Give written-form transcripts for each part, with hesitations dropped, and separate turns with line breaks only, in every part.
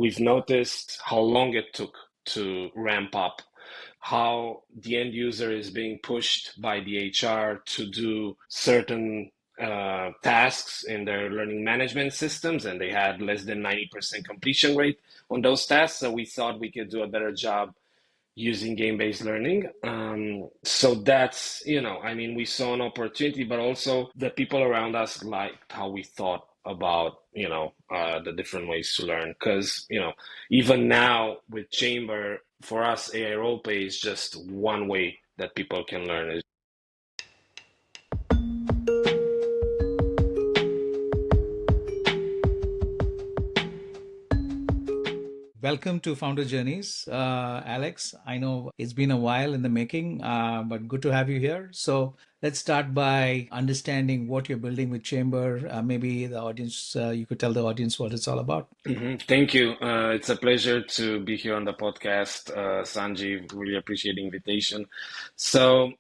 we've noticed how long it took to ramp up, how the end user is being pushed by the HR to do certain tasks in their learning management systems, and they had less than 90% completion rate on those tasks. So we thought we could do a better job using game-based learning. So that's, I mean, we saw an opportunity, but also the people around us liked how we thought about, the different ways to learn. Because, even now with Chamber, for us, AI Roleplay is just one way that people can learn.
Welcome to Founder Journeys, Alex. I know it's been a while in the making, but good to have you here. So let's start by understanding what you're building with Chamber. Maybe the audience, you could tell the audience what it's all about.
Thank you. It's a pleasure to be here on the podcast, Sanjeev. Really appreciate the invitation. So,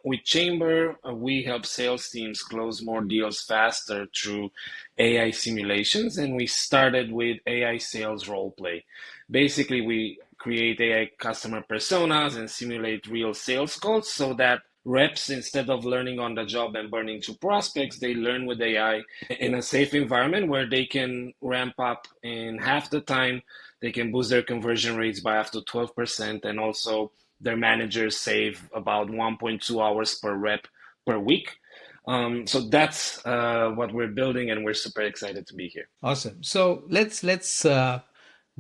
with Chamber, we help sales teams close more deals faster through AI simulations, and we started with AI sales role play. Basically, we create AI customer personas and simulate real sales calls so that reps, instead of learning on the job and burning to prospects, they learn with AI in a safe environment where they can ramp up in half the time. They can boost their conversion rates by up to 12%, and also their managers save about 1.2 hours per rep per week. So that's what we're building, and we're super excited to be here.
Awesome. So let's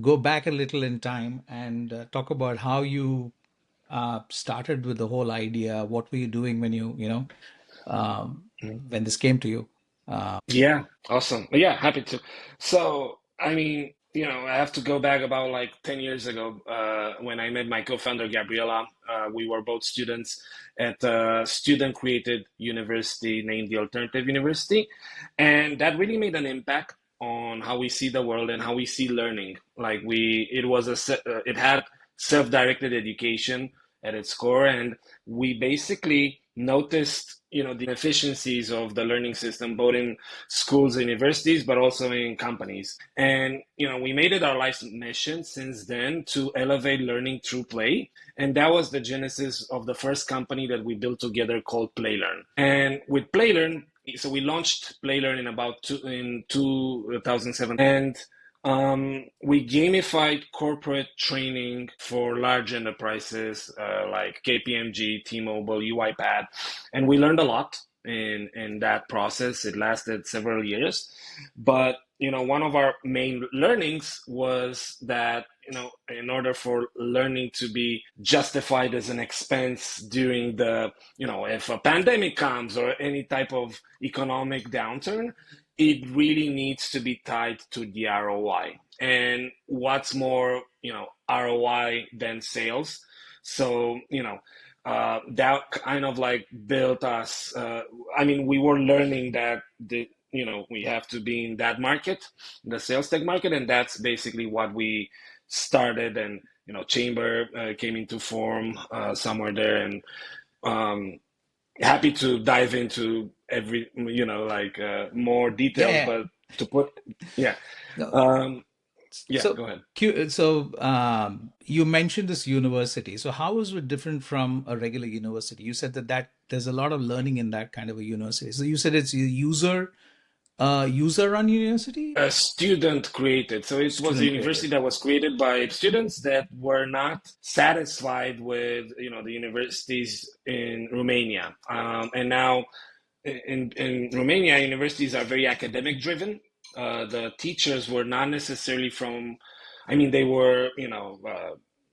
go back a little in time and talk about how you started with the whole idea. What were you doing when when this came to you?
Yeah, awesome. Yeah, happy to. So, I mean, I have to go back about like 10 years ago when I met my co-founder, Gabriela. We were both students at a student-created university named the Alternative University. And that really made an impact on how we see the world and how we see learning. Like it had self-directed education at its core, and we basically noticed, the inefficiencies of the learning system, both in schools and universities, but also in companies. And, we made it our life's mission since then to elevate learning through play. And that was the genesis of the first company that we built together called PlayLearn. And with PlayLearn, so we launched PlayLearn in 2007. And we gamified corporate training for large enterprises like KPMG, T-Mobile, UiPath, and we learned a lot in that process. It lasted several years, but one of our main learnings was that in order for learning to be justified as an expense during if a pandemic comes or any type of economic downturn, it really needs to be tied to the ROI. And what's more, ROI than sales? So, that kind of like built us. We were learning that we have to be in that market, the sales tech market, and that's basically what we started. And Chamber came into form somewhere there, and happy to dive into every more details,
Yeah.
but to put yeah
No.
um yeah
So,
go ahead.
you mentioned this university. So, how is it different from a regular university? You said that there's a lot of learning in that kind of a university. So, you said it's a user-run university,
A student created, so it was a
student created.
university that was created by students that were not satisfied with the universities in Romania, and now in Romania, universities are very academic driven. The teachers were not necessarily from, they were,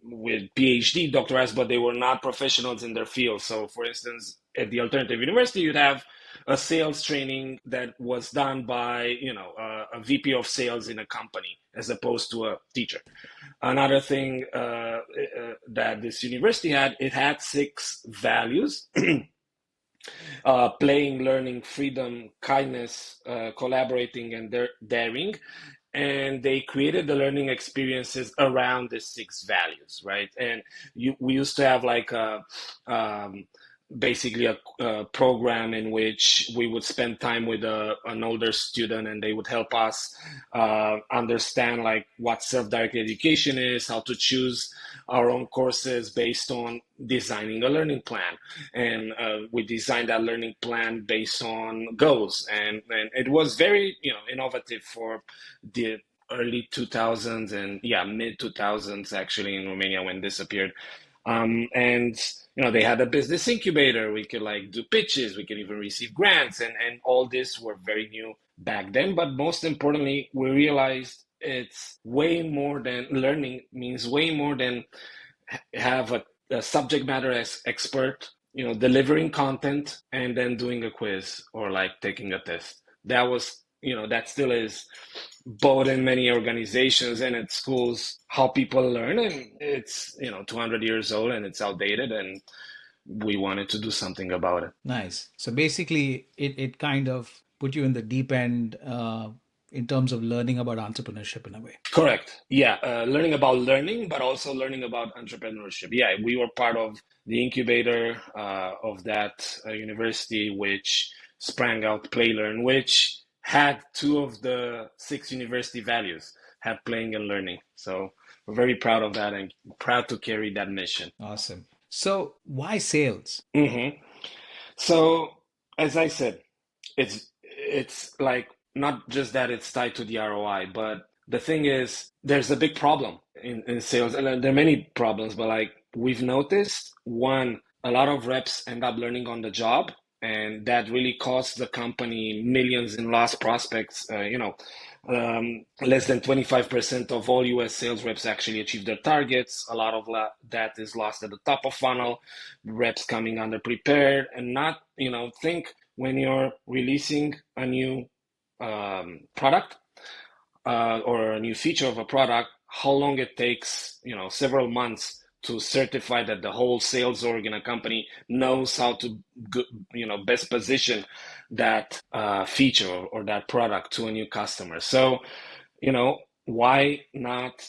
with PhD doctorates, but they were not professionals in their field. So, for instance, at the Alternative University, you'd have a sales training that was done by, a VP of sales in a company as opposed to a teacher. Another thing that this university had, it had 6 values. Playing, learning, freedom, kindness, collaborating, and daring. And they created the learning experiences around the 6 values, right? And we used to have like basically a program in which we would spend time with an older student, and they would help us understand like what self-directed education is, how to choose our own courses based on designing a learning plan. And we designed that learning plan based on goals, and it was very, innovative for the early 2000s, and yeah, mid 2000s actually in Romania when this appeared. And they had a business incubator. We could like do pitches. We could even receive grants, and all this were very new back then. But most importantly, we realized it's way more than learning means way more than have a subject matter as expert, delivering content and then doing a quiz or like taking a test. That was, that still is both in many organizations and at schools how people learn, and it's 200 years old and it's outdated, and we wanted to do something about it.
Nice. So basically, it kind of put you in the deep end in terms of learning about entrepreneurship in a way.
Correct. Yeah, learning about learning, but also learning about entrepreneurship. Yeah, we were part of the incubator of that university, which sprang out PlayLearn, which had two of the six university values, had playing and learning. So we're very proud of that and proud to carry that mission.
Awesome. So why sales?
Hmm. So, as I said, it's like not just that it's tied to the ROI, but the thing is, there's a big problem in sales, and there are many problems, but like we've noticed, one, a lot of reps end up learning on the job, and that really costs the company millions in lost prospects. Less than 25% of all US sales reps actually achieve their targets. A lot of that is lost at the top of funnel, reps coming underprepared, and not, think when you're releasing a new product or a new feature of a product, how long it takes, several months to certify that the whole sales org in a company knows how to, best position that feature or that product to a new customer. So, why not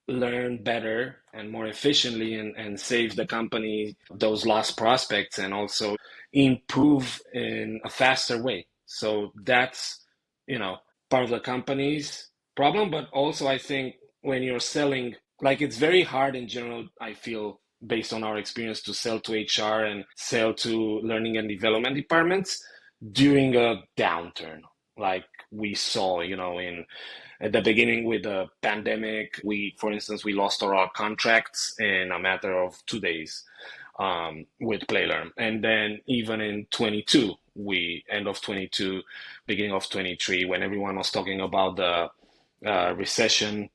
learn better and more efficiently, and save the company those lost prospects, and also improve in a faster way? So that's, you know, part of the company's problem. But also, I think when you're selling, like it's very hard in general, I feel, based on our experience, to sell to HR and sell to learning and development departments during a downturn like we saw, in at the beginning with the pandemic. For instance, we lost all our contracts in a matter of 2 days with PlayLearn. And then even in 22, end of 22, beginning of 23, when everyone was talking about the recession,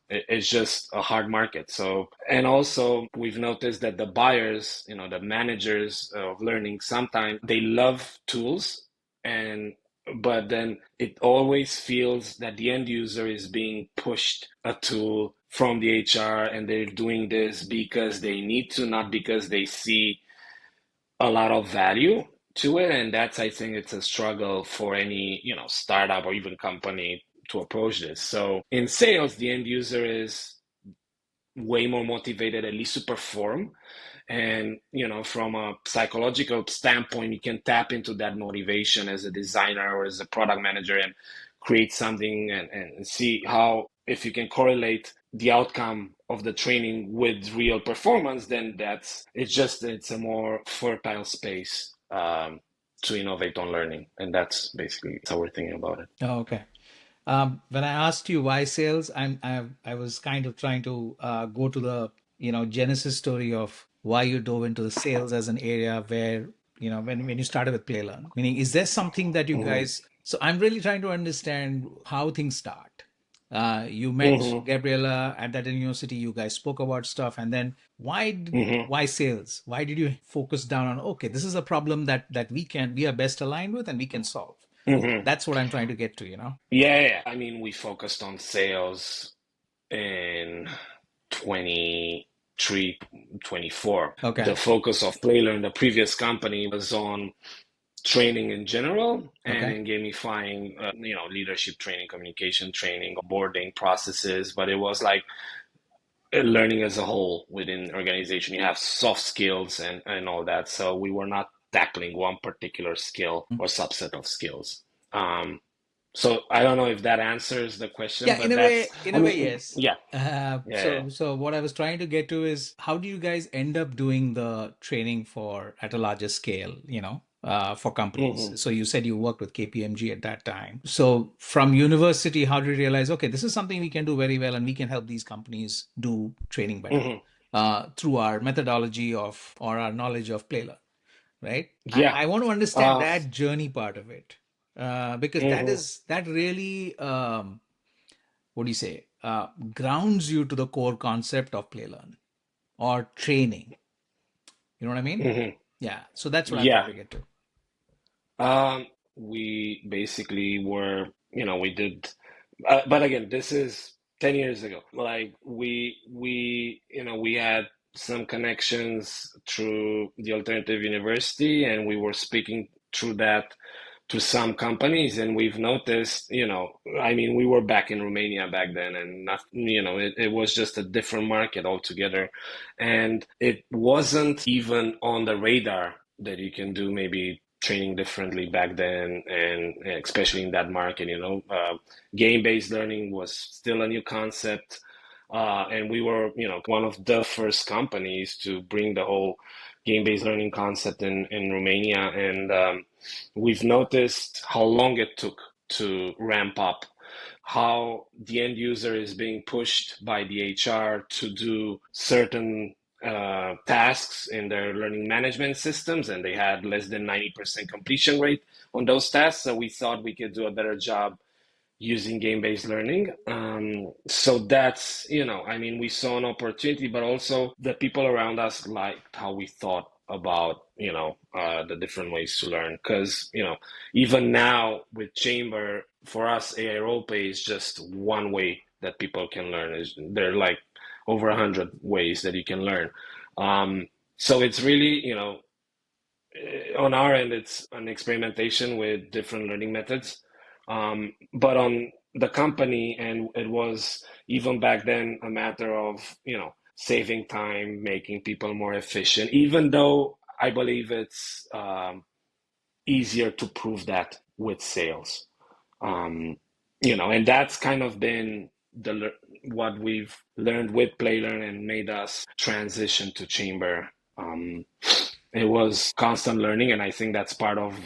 it's just a hard market. So, and also we've noticed that the buyers, the managers of learning, sometimes they love tools, and but then it always feels that the end user is being pushed a tool from the HR, and they're doing this because they need to, not because they see a lot of value to it. And that's, I think, it's a struggle for any, startup or even company to approach this. So in sales, the end user is way more motivated at least to perform. And, from a psychological standpoint, you can tap into that motivation as a designer or as a product manager and create something, and see how, if you can correlate the outcome of the training with real performance, then it's a more fertile space to innovate on learning. And that's basically how we're thinking about it.
Oh, okay. When I asked you why sales, I was kind of trying to go to the genesis story of why you dove into the sales as an area where when you started with PlayLearn. Meaning, is there something that you
Hmm.
guys? So I'm really trying to understand how things start. You met
Hmm.
Gabriela at that university. You guys spoke about stuff, and then
Hmm.
why sales? Why did you focus down on, okay, this is a problem that we are best aligned with and we can solve.
Hmm.
That's what I'm trying to get to.
Yeah, yeah. I mean, we focused on sales in 23, 24.
Okay.
The focus of PlayLearn, the previous company, was on training in general and
Okay.
in gamifying, leadership training, communication training, onboarding processes. But it was like learning as a whole within organization. You have soft skills and all that. So we were not tackling one particular skill or subset of skills. Um, so I don't know if that answers the question,
Yeah,
but that's,
in
I
a way,
mean,
yes.
yeah, yeah, yeah.
So what I was trying to get to is how do you guys end up doing the training for at a larger scale, for companies?
Hmm.
So you said you worked with KPMG at that time. So from university, how did you realize, okay, this is something we can do very well and we can help these companies do training better
Hmm.
through our methodology of or our knowledge of PlayLearn, right?
Yeah.
I want to understand
Uh,
that journey part of it because
mhm.
that really what do you say grounds you to the core concept of play learn or training. You know what I mean?
Hmm.
Yeah. So that's what I'm
Yeah.
trying to get to.
We basically were, we did, but again, this is 10 years ago. Like we had some connections through the alternative university, and we were speaking through that to some companies, and we've noticed, I mean, we were back in Romania back then, and not, it was just a different market altogether, and it wasn't even on the radar that you can do maybe training differently back then, and especially in that market, game-based learning was still a new concept, and we were, one of the first companies to bring the whole game-based learning concept in Romania, and we've noticed how long it took to ramp up, how the end user is being pushed by the HR to do certain tasks in their learning management systems, and they had less than 90% completion rate on those tasks. So we thought we could do a better job using game-based learning. So that's, I mean, we saw an opportunity, but also the people around us liked how we thought about, the different ways to learn. Because, even now with Chamber, for us, AI roleplay is just one way that people can learn. There are like over 100 ways that you can learn. So it's really, on our end, it's an experimentation with different learning methods. But on the company, and it was even back then a matter of, saving time, making people more efficient, even though I believe it's easier to prove that with sales. Um, and that's kind of been what we've learned with PlayLearn and made us transition to Chamber. It was constant learning, and I think that's part of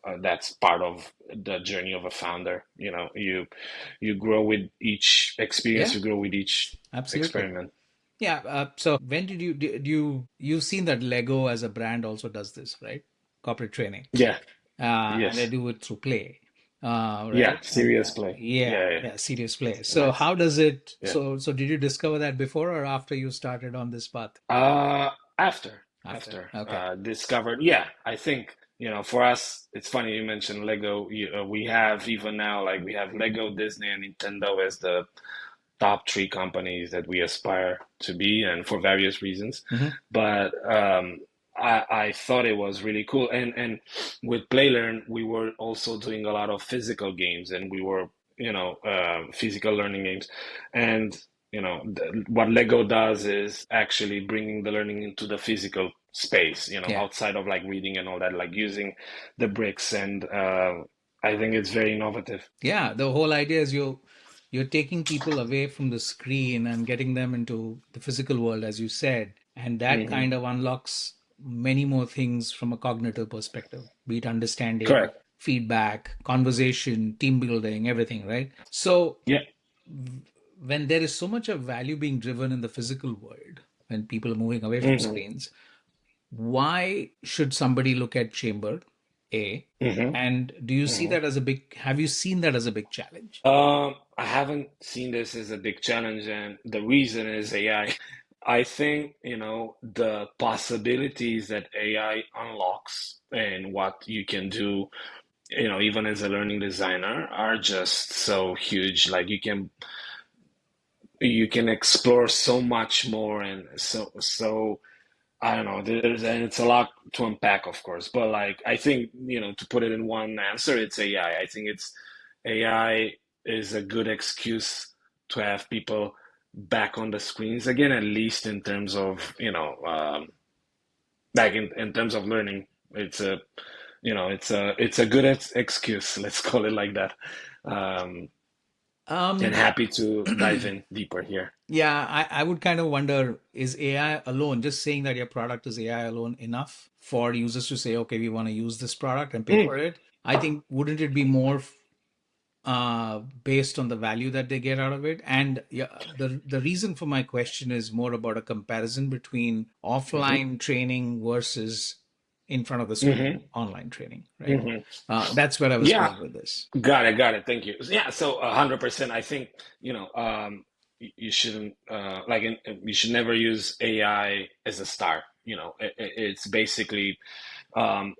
the journey of a founder. You grow with each experience,
Yeah,
you grow with each
absolutely.
experiment.
Yeah. So when you've seen that Lego as a brand also does this, right? Corporate training.
Yeah.
And they
Yes.
do it through play,
Yeah.
right? And
Serious play.
yeah,
Yeah. Yeah.
yeah, serious play. So
Nice.
how does it?
Yeah.
So did you discover that before or after you started on this path?
After
After.
after
Okay.
discovered, yeah, I think, for us, it's funny you mentioned Lego. We have even now, like, we have Lego, Disney, and Nintendo as the top three companies that we aspire to be, and for various reasons.
Hmm.
But I thought it was really cool, and with PlayLearn, we were also doing a lot of physical games, and we were, physical learning games, and what Lego does is actually bringing the learning into the physical space,
Yeah.
outside of like reading and all that, like using the bricks, and I think it's very innovative.
Yeah, the whole idea is you're taking people away from the screen and getting them into the physical world, as you said, and that
Hmm.
kind of unlocks many more things from a cognitive perspective, be it understanding,
Correct.
feedback, conversation, team building, everything, right? So
Yeah.
when there is so much of value being driven in the physical world, when people are moving away from
Hmm.
screens, why should somebody look at Chamber A?
Hmm.
And do you see
Hmm.
that as a big, have you seen that as a big challenge?
I haven't seen this as a big challenge, and the reason is AI. I think, the possibilities that AI unlocks and what you can do, even as a learning designer, are just so huge. Like, you can explore so much more, and so I don't know. And it's a lot to unpack, of course, but like, I think, to put it in one answer, it's AI. I think it's AI is a good excuse to have people. back on the screens again, at least in terms of, like in terms of learning. It's a, it's a good excuse, let's call it like that. Um, and
Um,
happy to dive in deeper here.
yeah, I would kind of wonder, is AI alone, just saying that your product is AI alone enough for users to say, okay, we want to use this product and pay
Mm,
for it? I think, wouldn't it be more based on the value that they get out of it? And yeah, the reason for my question is more about a comparison between
mhm,
offline training versus in front of the screen
mhm,
online training, right?
mhm.
That's where I was
Yeah,
going with this.
got it. Thank you. Yeah, so 100%. I think, you shouldn't you should never use AI as a star. It's basically um,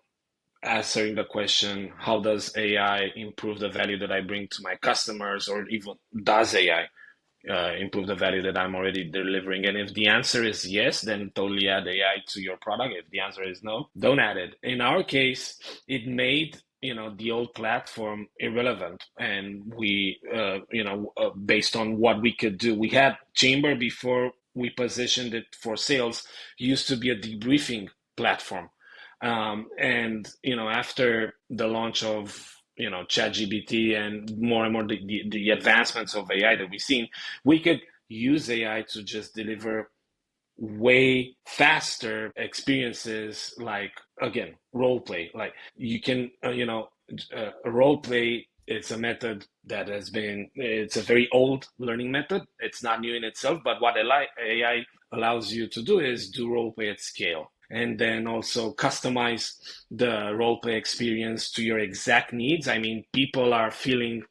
answering the question, how does AI improve the value that I bring to my customers, or even does AI improve the value that I'm already delivering? And if the answer is yes, then totally add AI to your product. If the answer is no, don't add it. In our case, it made the old platform irrelevant, and we based on what we could do, we had Chamber before we positioned it for sales, used to be a debriefing platform. And after the launch of ChatGPT and more the advancements of AI that we've seen, we could use AI to just deliver way faster experiences, like, again, role play. Like, you can role play. It's a method that it's a very old learning method. It's not new in itself, but what AI allows you to do is do role play at scale, and then also customize the role play experience to your exact needs. I mean, people are feeling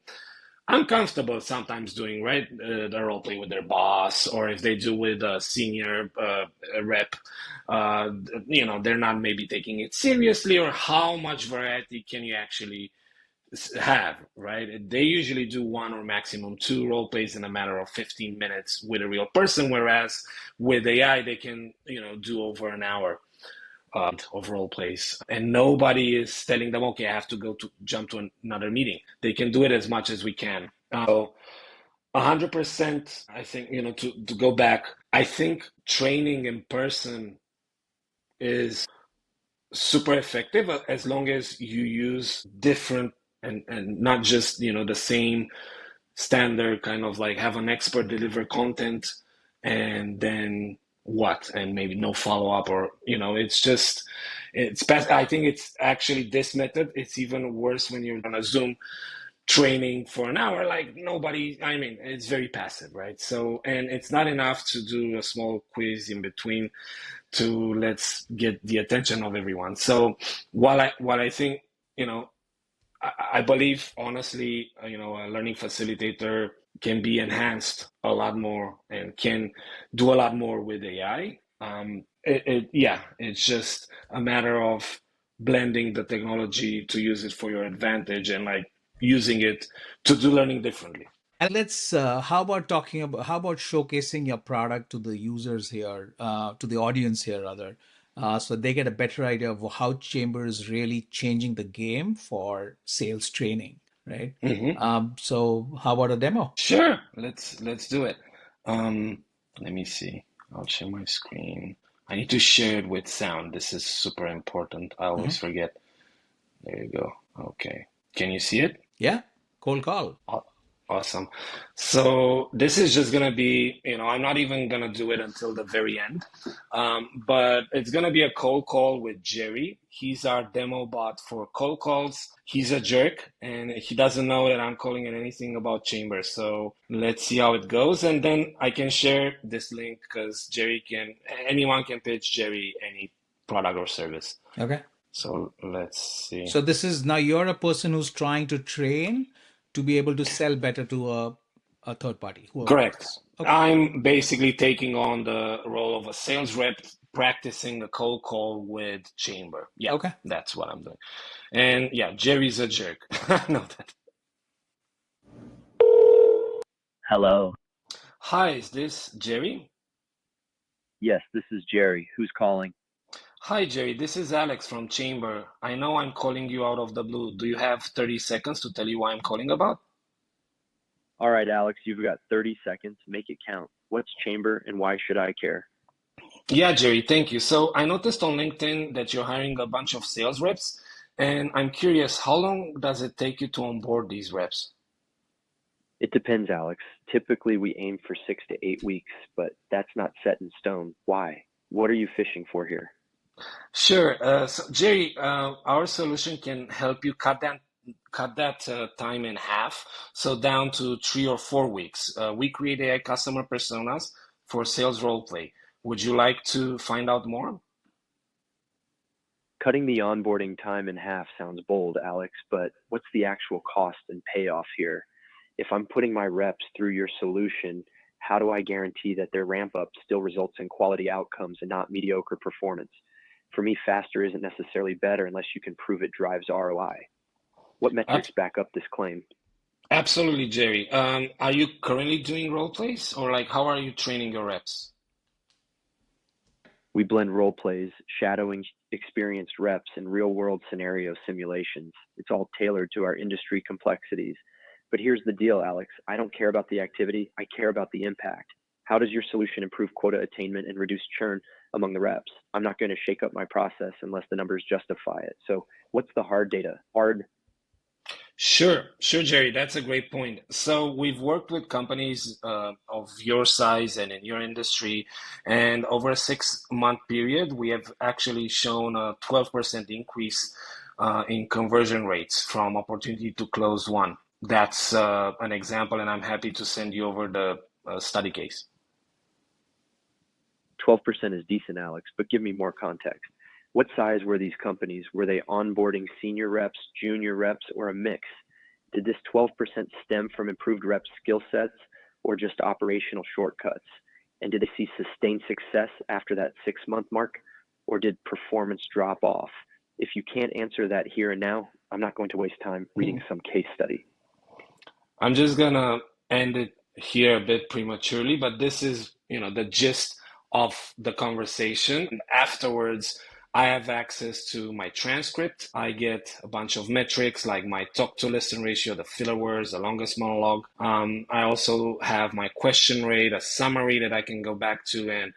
uncomfortable sometimes doing, right, the role play with their boss, or if they do with a senior rep, uh, they're not maybe taking it seriously, or how much variety can you actually have, right? They usually do one or maximum two role plays in a matter of 15 minutes with a real person, whereas with AI they can do over an hour of role plays, and nobody is telling them, okay, I have to go to jump to another meeting. They can do it as much as we can. So 100%, I think, to go back, I think training in person is super effective as long as you use different, and not just, the same standard, kind of like have an expert deliver content and then what, and maybe no follow up, or it's just, it's best. I think it's actually this method. It's even worse when you're on a Zoom training for an hour, like nobody, I mean, it's very passive, right? So, and it's not enough to do a small quiz in between to let's get the attention of everyone. So while I think, you know I believe, honestly, a learning facilitator can be enhanced a lot more and can do a lot more with AI. Yeah, it's just a matter of blending the technology to use it for your advantage, and like using it to do learning differently.
And let's, how about showcasing your product to the users here, to the audience here, rather, so they get a better idea of how Chamber is really changing the game for sales training, right?
Hmm.
So how about a demo?
Sure, let's do it. Um, Let me see. I'll share my screen. I need to share it with sound. This is super important. I always
Mhm.
forget. There you go. Okay. Can you see it?
Yeah, cold call.
Aw- Awesome. So this is just gonna be, I'm not even gonna do it until the very end. But it's gonna be a cold call with Jerry. He's our demo bot for cold calls. He's a jerk, and he doesn't know that I'm calling it anything about Chamber. So let's see how it goes, and then I can share this link because anyone can pitch Jerry any product or service.
Okay.
So let's see.
So this is now you're a person who's trying to train to be able to sell better to a third party, whoever it
Correct.
is. Okay.
I'm basically taking on the role of a sales rep, practicing a cold call with Chamber. Yeah,
Okay.
that's what I'm doing. And yeah, Jerry's a jerk. I know that.
Hello.
Hi, is this Jerry?
Yes, this is Jerry. Who's calling?
Hi, Jerry. This is Alex from Chamber. I know I'm calling you out of the blue. Do you have 30 seconds to tell you why I'm calling about?
All right, Alex, you've got 30 seconds. Make it count. What's Chamber and why should I care?
Yeah, Jerry, thank you. So I noticed on LinkedIn that you're hiring a bunch of sales reps, and I'm curious, how long does it take you to onboard these reps?
It depends, Alex. Typically, we aim for 6 to 8 weeks, but that's not set in stone. Why? What are you fishing for here?
Sure. So Jerry, our solution can help you cut that time in half, so down to 3 or 4 weeks. We create AI customer personas for sales role play. Would you like to find out more?
Cutting the onboarding time in half sounds bold, Alex, but what's the actual cost and payoff here? If I'm putting my reps through your solution, how do I guarantee that their ramp up still results in quality outcomes and not mediocre performance? For me, faster isn't necessarily better unless you can prove it drives ROI. What
Ab-
metrics back up this claim?
Absolutely, Jerry. Are you currently doing role plays, or like how are you training your reps?
We blend role plays, shadowing experienced reps, and real world scenario simulations. It's all tailored to our industry complexities. But here's the deal, Alex. I don't care about the activity, I care about the impact. How does your solution improve quota attainment and reduce churn among the reps? I'm not going to shake up my process unless the numbers justify it. So, what's the hard data?
Sure, Jerry. That's a great point. So we've worked with companies of your size and in your industry, and over a 6 month period, we have actually shown a 12% increase in conversion rates from opportunity to close one. That's an example, and I'm happy to send you over the study case.
12% is decent, Alex, but give me more context. What size were these companies? Were they onboarding senior reps, junior reps, or a mix? Did this 12% stem from improved rep skill sets or just operational shortcuts? And did they see sustained success after that 6 month mark, or did performance drop off? If you can't answer that here and now, I'm not going to waste time reading some case study.
I'm just gonna end it here a bit prematurely, but this is, the gist of the conversation. And afterwards, I have access to my transcript. I get a bunch of metrics like my talk to listen ratio, the filler words, the longest monologue. I also have my question rate, a summary that I can go back to, and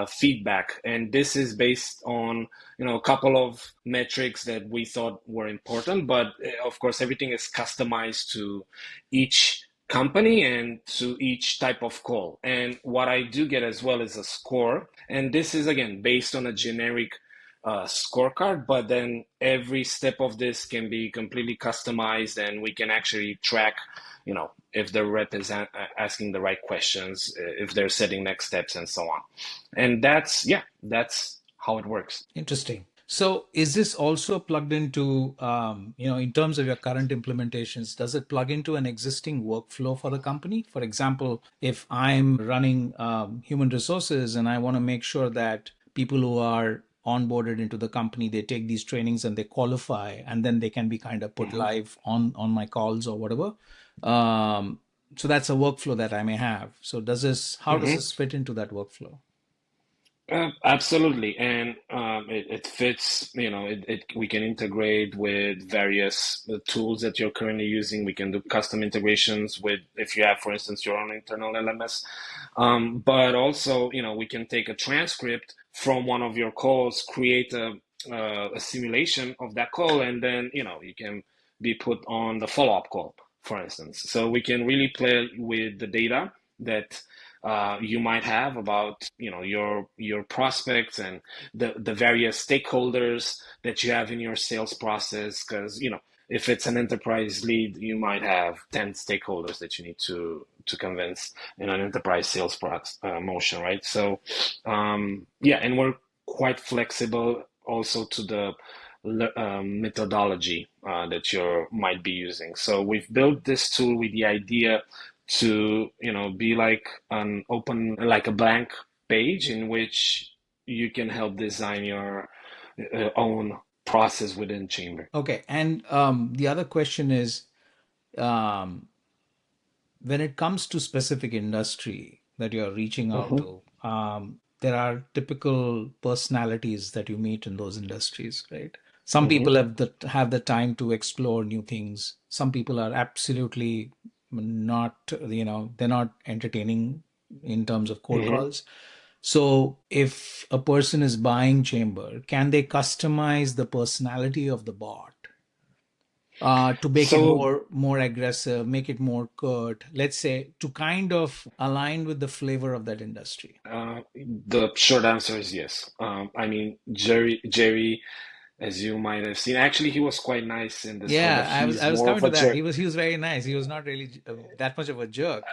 feedback. And this is based on a couple of metrics that we thought were important, but of course everything is customized to each company and to each type of call. And what I do get as well is a score, and this is again based on a generic scorecard, but then every step of this can be completely customized, and we can actually track if the rep is asking the right questions, if they're setting next steps, and so on. And that's how it works.
Interesting. So is this also plugged into, in terms of your current implementations, does it plug into an existing workflow for the company? For example, if I'm running human resources and I want to make sure that people who are onboarded into the company, they take these trainings and they qualify, and then they can be kind of put
Mhm.
live on my calls or whatever. Um, so that's a workflow that I may have. So how does
Mhm.
this fit into that workflow?
Absolutely, and it fits. We can integrate with various tools that you're currently using. We can do custom integrations with, if you have, for instance, your own internal LMS. But also, we can take a transcript from one of your calls, create a simulation of that call, and then you can be put on the follow-up call, for instance. So we can really play with the data that you might have about your prospects and the various stakeholders that you have in your sales process, because if it's an enterprise lead, you might have 10 stakeholders that you need to convince in an enterprise sales motion, right? So yeah, and we're quite flexible also to the methodology that you might be using. So we've built this tool with the idea to be like an open, like a blank page in which you can help design your own process within Chamber.
Okay. And the other question is, um, when it comes to specific industry that you're reaching out
Mhm.
to, there are typical personalities that you meet in those industries, right? Some people
Mhm.
have the time to explore new things. Some people are absolutely not, they're not entertaining in terms of cold calls. So if a person is buying Chamber, can they customize the personality of the bot to make it
So
more aggressive, make it more curt, let's say, to kind of align with the flavor of that industry?
the short answer is yes. I mean, Jerry, as you might have seen, actually, he was quite nice in this call, but
Yeah,
he's
I was
more of
coming to
a
that.
jerk.
He was very nice. He was not really that much of a jerk.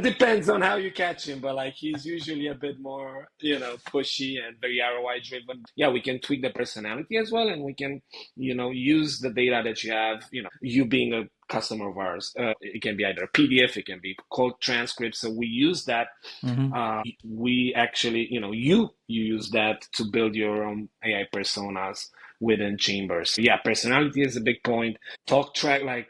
Depends on how you catch him, but like he's usually a bit more, pushy and very ROI driven. Yeah, we can tweak the personality as well, and we can, use the data that you have. You being a customer of ours, it can be either a PDF, it can be code transcripts. So we use that.
Hmm.
We actually, you use that to build your own AI personas within Chambers. So yeah, personality is a big point. Talk track, like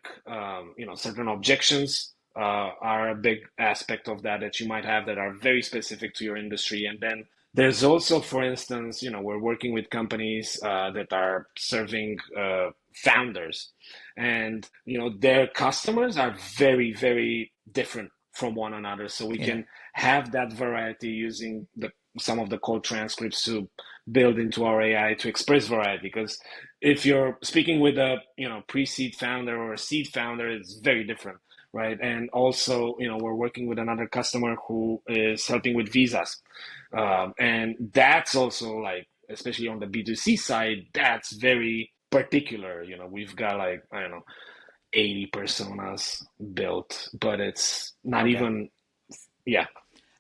certain objections are a big aspect of that you might have that are very specific to your industry. And then there's also, for instance, we're working with companies that are serving founders, and their customers are very, very different from one another. So we
Yeah.
can have that variety using some of the code transcripts to build into our AI to express variety. Because if you're speaking with a pre-seed founder or a seed founder, it's very different, right? And also, we're working with another customer who is helping with visas, and that's also like, especially on the B2C side, that's very particular. We've got like, I don't know, 80 personas built, but it's not
Okay.
even, yeah.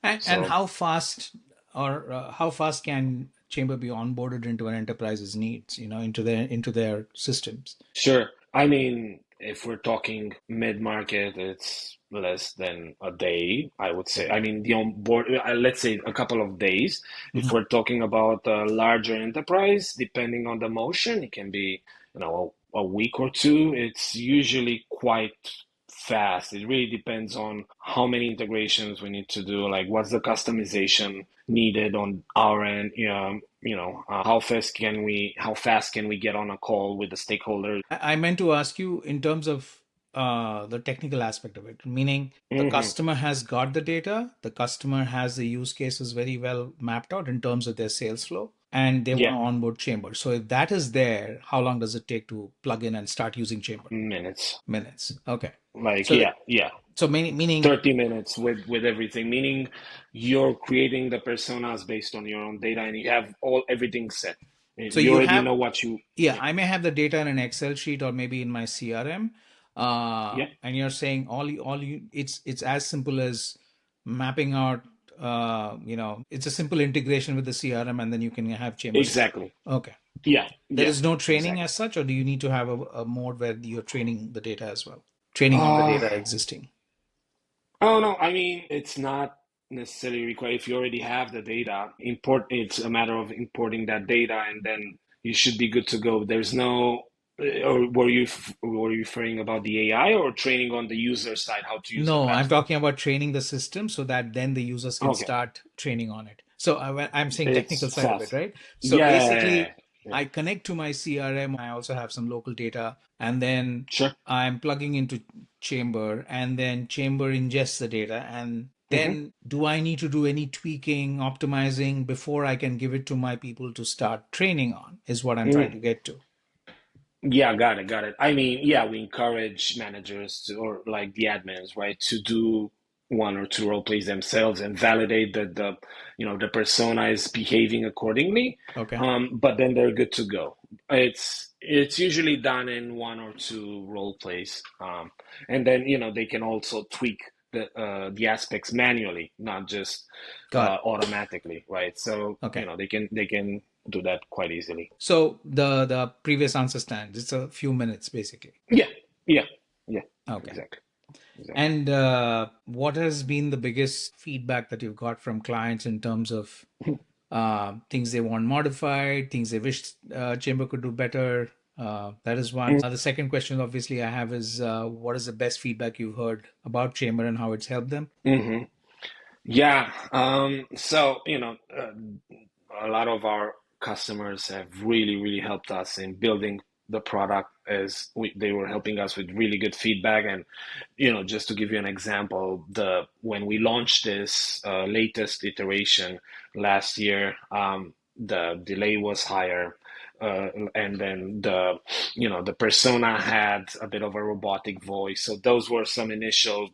And
So
how fast can Chamber be onboarded into an enterprise's needs, into their systems?
sure. I mean, if we're talking mid-market, it's less than a day, I would say. I mean, the onboard, let's say a couple of days. If
Mhm.
we're talking about a larger enterprise, depending on the motion, it can be, a week or two. It's usually quite fast. It really depends on how many integrations we need to do, like what's the customization needed on our end. How fast can we get on a call with the stakeholders?
I meant to ask you in terms of the technical aspect of it, meaning the
Hmm.
customer has got the data, the customer has the use cases very well mapped out in terms of their sales flow, and they want
Yeah,
to onboard Chamber. So if that is there, how long does it take to plug in and start using Chamber?
minutes.
Minutes. Okay.
Like,
So
yeah, yeah.
meaning
30 minutes with everything, meaning you're creating the personas based on your own data and you have everything set.
so
You
you
already
have
know what you,
Yeah,
yeah,
I may have the data in an Excel sheet or maybe in my CRM.
yeah,
And you're saying it's as simple as mapping out, it's a simple integration with the CRM and then you can have Chamber start.
exactly.
Okay.
Yeah,
There
yeah,
is no training
exactly.
as such, or do you need to have a mode where you're training the data as well? Training on the
Uh,
data existing.
oh no, I mean, it's not necessarily required. If you already have the data, it's a matter of importing that data and then you should be good to go. There's no, or were you referring about the AI or training on the user side, how to use the
No, I'm
platform?
talking about training the system so that then the users can
Okay,
start training on it. So I'm saying technical
it's
side of it,
fast.
right? So
Yeah, yeah, yeah, yeah,
basically,
yeah.
I connect to my CRM. I also have some local data, and then
Sure.
I'm plugging into Chamber, and then Chamber ingests the data. And
Hmm.
then do I need to do any tweaking, optimizing before I can give it to my people to start training on, is what I'm trying to get to.
Yeah, got it, got it. I mean, yeah, we encourage managers to, or like the admins, right, to do one or two role plays themselves and validate that the persona is behaving accordingly.
Okay.
But then they're good to go. It's usually done in one or two role plays, and then they can also tweak the aspects manually, not just
Got it.
automatically, right? So
Okay.
they can do that quite easily.
So the previous answer stands. It's a few minutes basically.
Yeah, yeah, yeah,
Okay.
exactly, exactly.
And what has been the biggest feedback that you've got from clients in terms of things they want modified, things they wish Chamber could do better? That is one. The second question, obviously, I have is what is the best feedback you've heard about Chamber and how it's helped them?
Hmm. Yeah. So, a lot of our customers have really, really helped us in building the product as they were helping us with really good feedback. And just to give you an example, the when we launched this latest iteration last year, the delay was higher, and then the persona had a bit of a robotic voice. So those were some initial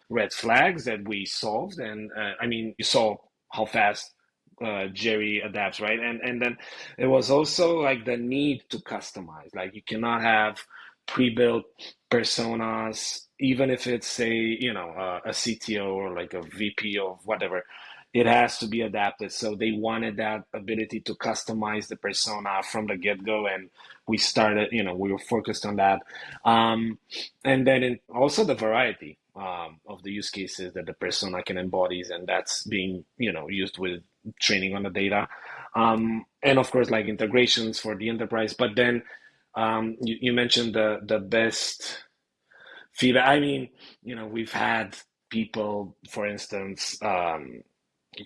red flags that we solved. And I mean, you saw how fast Jerry adapts, right? And then it was also like the need to customize. Like you cannot have pre-built personas, even if it's a CTO or like a VP of whatever. It has to be adapted. So they wanted that ability to customize the persona from the get-go, and we started. We were focused on that, and then also the variety of the use cases that the persona can embody, and that's being used with training on the data, and of course like integrations for the enterprise. But then you mentioned the best feedback. I mean, we've had people, for instance,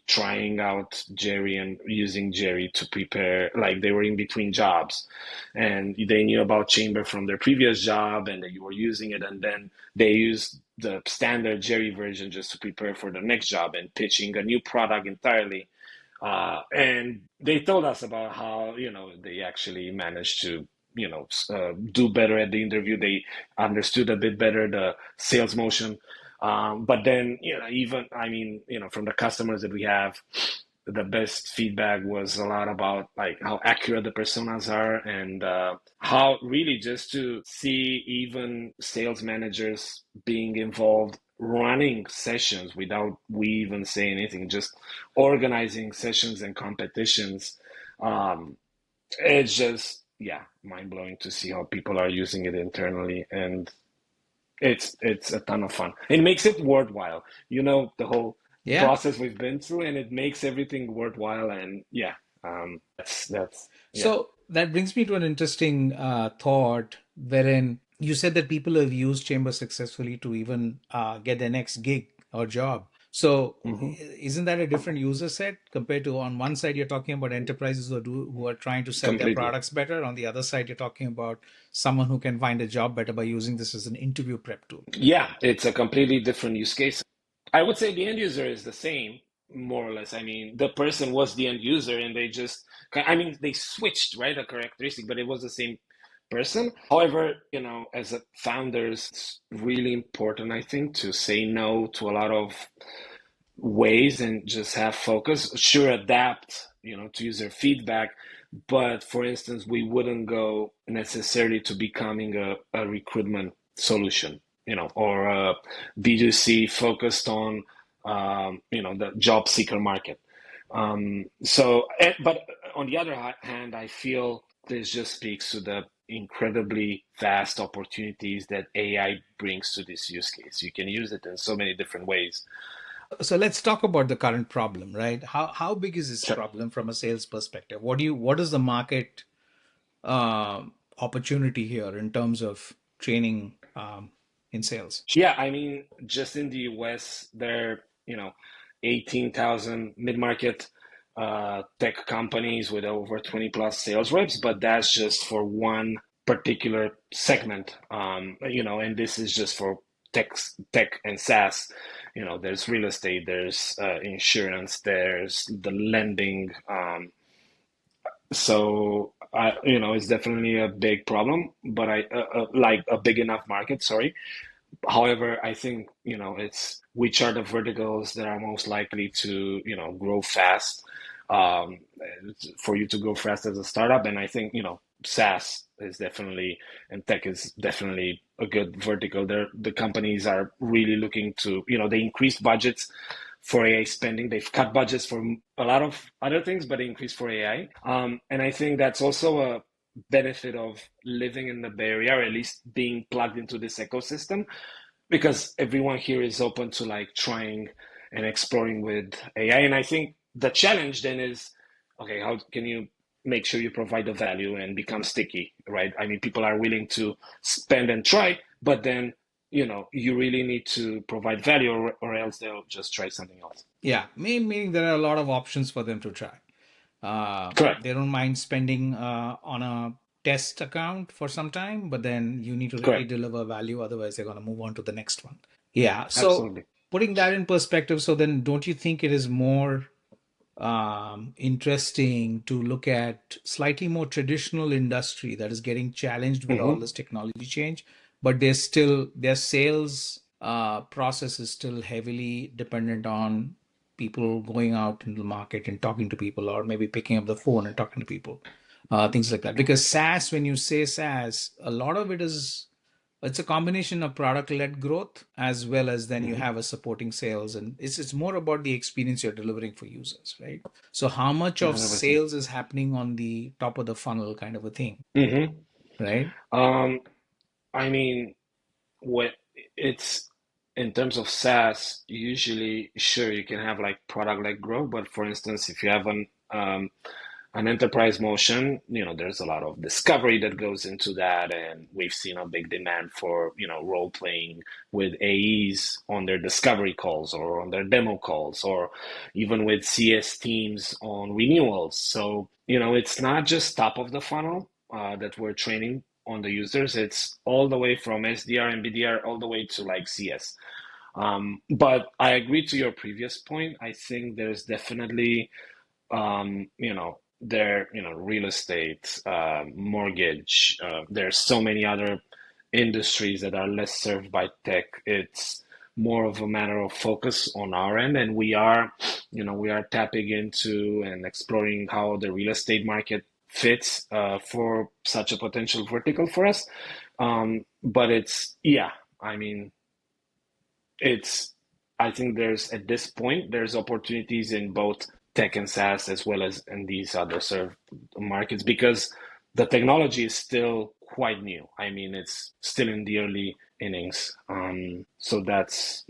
trying out Jerry and using Jerry to prepare, like they were in between jobs and they knew about Chamber from their previous job and they were using it, and then they used the standard Jerry version just to prepare for the next job and pitching a new product entirely. And they told us about how, they actually managed to, do better at the interview. They understood a bit better the sales motion. But then, even, I mean, from the customers that we have, the best feedback was a lot about like how accurate the personas are, and how really just to see even sales managers being involved running sessions without we even saying anything, just organizing sessions and competitions. It's just, yeah, mind blowing to see how people are using it internally, and it's a ton of fun. It makes it worthwhile. The whole
Yeah.
process we've been through, and it makes everything worthwhile. And yeah, that's yeah.
So that brings me to an interesting thought, wherein you said that people have used Chamber successfully to even get their next gig or job. So
Hmm.
isn't that a different user set compared to, on one side you're talking about enterprises who are trying to sell their
Completely.
products better. On the other side, you're talking about someone who can find a job better by using this as an interview prep tool.
Yeah, it's a completely different use case. I would say the end user is the same, more or less. I mean, the person was the end user, and they just, I mean, they switched, right, a characteristic, but it was the same person. However, as a founders, it's really important, I think, to say no to a lot of ways and just have focus. Sure, adapt, to user feedback, but for instance, we wouldn't go necessarily to becoming a recruitment solution, or a B2C focused on, the job seeker market. But on the other hand, I feel this just speaks to the incredibly vast opportunities that AI brings to this use case. You can use it in so many different ways.
So let's talk about the current problem, right? How big is this
Sure.
problem from a sales perspective? What is the market opportunity here in terms of training in sales?
Yeah, I mean, just in the US, there are, 18,000 mid-market tech companies with over 20 plus sales reps, but that's just for one particular segment. And this is just for tech and SaaS. There's real estate, there's insurance, there's the lending. It's definitely a big problem, but like a big enough market, sorry. However, I think, it's which are the verticals that are most likely to, grow fast, um, for you to grow fast as a startup. And I think, SaaS is definitely, and tech is definitely a good vertical. The companies are really looking to, they increased budgets for AI spending. They've cut budgets for a lot of other things, but they increased for AI. And I think that's also a benefit of living in the Bay Area, or at least being plugged into this ecosystem, because everyone here is open to like trying and exploring with AI. And I think the challenge then is, okay, how can you make sure you provide the value and become sticky, right? I mean, people are willing to spend and try, but then, you really need to provide value, or else they'll just try something else.
Yeah, meaning there are a lot of options for them to try.
Correct.
They don't mind spending on a test account for some time, but then you need to really
Correct.
deliver value. Otherwise, they're going to move on to the next one. Yeah. So
Absolutely.
putting that in perspective, so then don't you think it is more interesting to look at slightly more traditional industry that is getting challenged with all
Hmm.
this technology change, but there's still their sales process is still heavily dependent on people going out into the market and talking to people, or maybe picking up the phone and talking to people, things like that. Because SaaS, when you say SaaS, a lot of it is it's a combination of product-led growth as well as then you
Hmm.
have a supporting sales, and it's more about the experience you're delivering for users, right? So how much of
100%.
sales is happening on the top of the funnel kind of a thing,
Hmm.
right?
Um, I mean, what it's in terms of SaaS, usually, sure, you can have like product-led growth, but for instance, if you have an enterprise motion, there's a lot of discovery that goes into that, and we've seen a big demand for, role playing with AEs on their discovery calls or on their demo calls, or even with CS teams on renewals. So, it's not just top of the funnel that we're training on the users. It's all the way from SDR and BDR all the way to like CS. But I agree to your previous point. I think there's definitely their, real estate, mortgage. There's so many other industries that are less served by tech. It's more of a matter of focus on our end, and we are tapping into and exploring how the real estate market fits for such a potential vertical for us. But yeah, I mean, it's I think at this point there's opportunities in both tech and SaaS as well as in these other served markets because the technology is still quite new. I mean, it's still in the early innings. So that's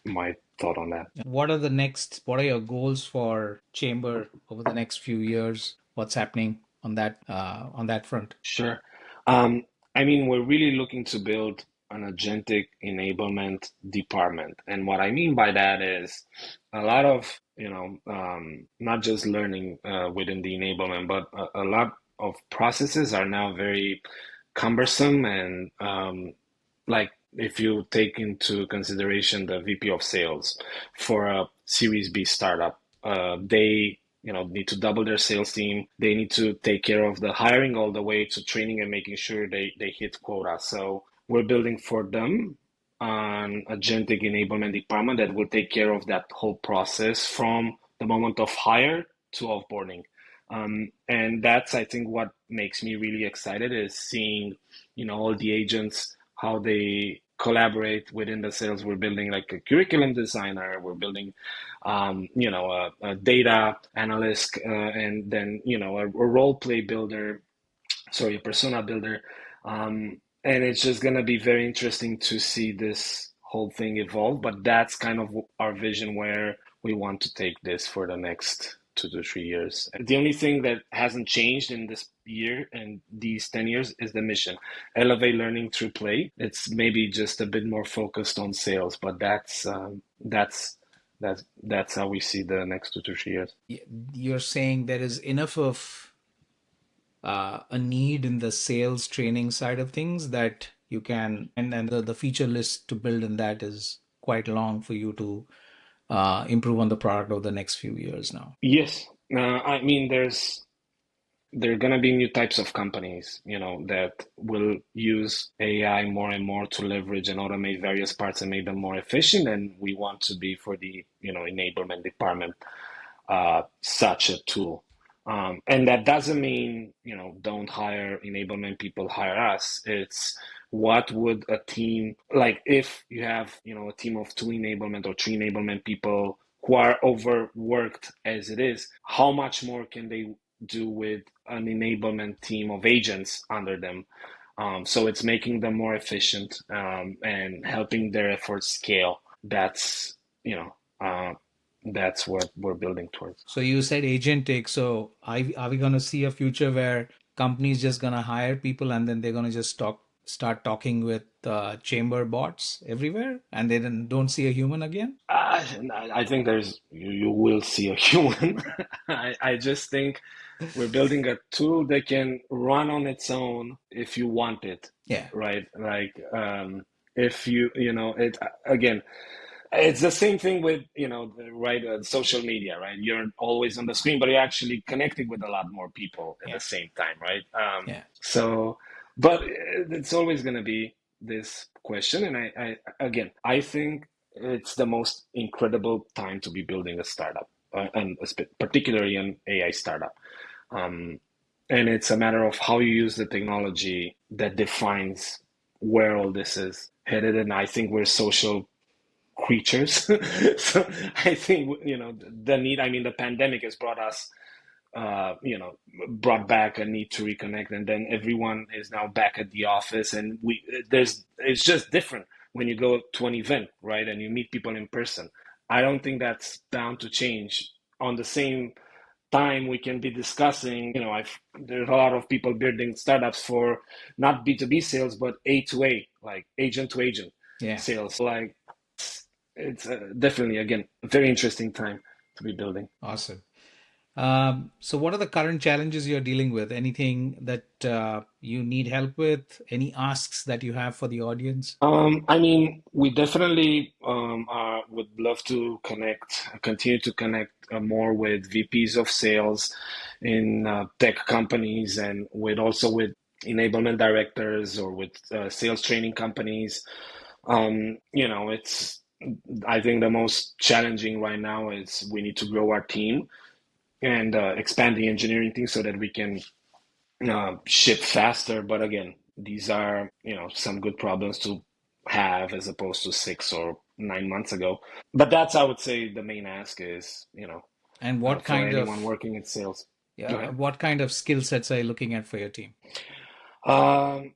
my thought on that.
What are your goals for Chamber over the next few years? What's happening on that front?
Sure. Um, I mean, we're really looking to build an agentic enablement department. And what I mean by that is a lot of, not just learning within the enablement, but a lot of processes are now very cumbersome and like if you take into consideration the VP of sales for a Series B startup, they need to double their sales team. They need to take care of the hiring all the way to training and making sure they hit quota. So we're building for them an agentic enablement department that will take care of that whole process from the moment of hire to offboarding. And that's, I think, what makes me really excited is seeing, all the agents, how they collaborate within the sales. We're building like a curriculum designer. We're building, a data analyst, and then, a role play builder, sorry, a persona builder. And it's just going to be very interesting to see this whole thing evolve. But that's kind of our vision where we want to take this for the next 2 to 3 years. The only thing that hasn't changed in this year and these 10 years is the mission. Elevate learning through play. It's maybe just a bit more focused on sales, but that's how we see the next 2 to 3 years.
You're saying there is enough of a need in the sales training side of things that you can, and the feature list to build in that is quite long for you to improve on the product over the next few years now.
Yes. I mean, there are going to be new types of companies, that will use AI more and more to leverage and automate various parts and make them more efficient. And we want to be for the, enablement department, such a tool. And that doesn't mean, don't hire enablement people, hire us. It's what would a team, like if you have, a team of 2 enablement or 3 enablement people who are overworked as it is, how much more can they do with an enablement team of agents under them? So it's making them more efficient, and helping their efforts scale. That's what we're building towards.
So you said agentic. Are we going to see a future where companies just going to hire people and then they're going to just start talking with chamber bots everywhere and they then don't see a human again?
I think you will see a human. I just think we're building a tool that can run on its own if you want it,
Yeah,
right? Like if you know it again. It's the same thing with, right, social media, right? You're always on the screen, but you're actually connecting with a lot more people at the
yeah,
same time, right?
yeah,
So, but it's always going to be this question. And again, I think it's the most incredible time to be building a startup, and particularly an AI startup. Um, and it's a matter of how you use the technology that defines where all this is headed. And I think we're social creatures. So I think, the need, I mean, the pandemic has brought us, brought back a need to reconnect. And then everyone is now back at the office, and it's just different when you go to an event, right? And you meet people in person. I don't think that's bound to change. On the same time, we can be discussing, there's a lot of people building startups for not B2B sales, but A to A, like agent to agent
yeah.
sales. Like it's definitely, again, a very interesting time to be building.
Awesome. So what are the current challenges you're dealing with? Anything that you need help with? Any asks that you have for the audience?
I mean, we definitely would love to continue to connect more with VPs of sales in tech companies, and with enablement directors, or with sales training companies. It's, I think the most challenging right now is we need to grow our team and expand the engineering team so that we can ship faster. But again, these are, some good problems to have as opposed to 6 or 9 months ago. But that's, I would say, the main ask is,
And what
for
kind
anyone
of
working in sales. Go
yeah,
ahead.
what kind of skill sets are you looking at for your team?
Um,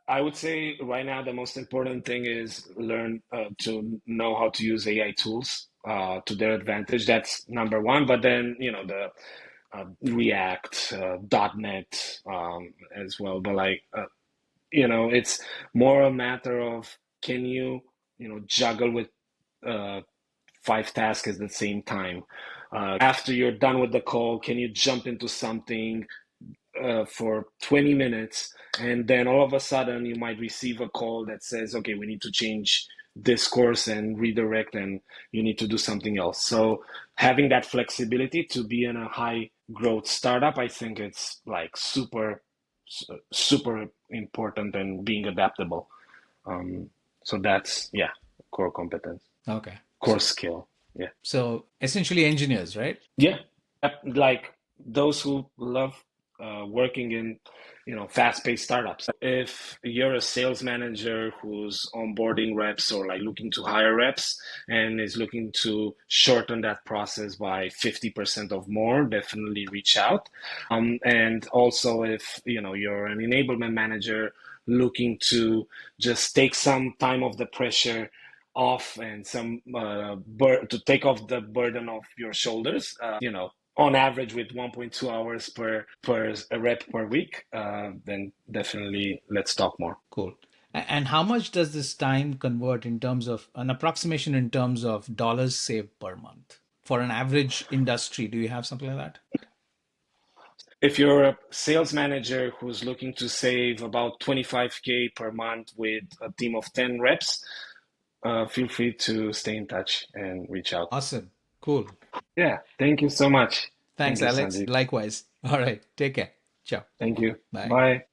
I would say right now the most important thing is learn to know how to use AI tools to their advantage. That's number one. But then, the React, .NET as well. But like, it's more a matter of, can you, juggle with uh, five tasks at the same time. After you're done with the call, can you jump into something for 20 minutes, and then all of a sudden you might receive a call that says, okay, we need to change this course and redirect, and you need to do something else. So having that flexibility to be in a high growth startup, I think it's like super important, and being adaptable. So that's, yeah, core competence,
Okay.
core skill. Yeah.
So essentially engineers, right?
Yeah, like those who love working in, fast-paced startups. If you're a sales manager who's onboarding reps, or like looking to hire reps, and is looking to shorten that process by 50% of more, definitely reach out. And also, if you're an enablement manager looking to just take some time of the pressure off, and some to take off the burden off your shoulders, on average with 1.2 hours per rep per week, then definitely let's talk more.
Cool. And how much does this time convert in terms of an approximation in terms of dollars saved per month for an average industry? Do you have something like that?
If you're a sales manager who's looking to save about 25K per month with a team of 10 reps, feel free to stay in touch and reach out.
Awesome. Cool.
Yeah, thank you so much. Thank
Thanks,
you,
Alex.
Sandeep.
Likewise. All right. Take care. Ciao.
Thank you.
Bye.
Bye.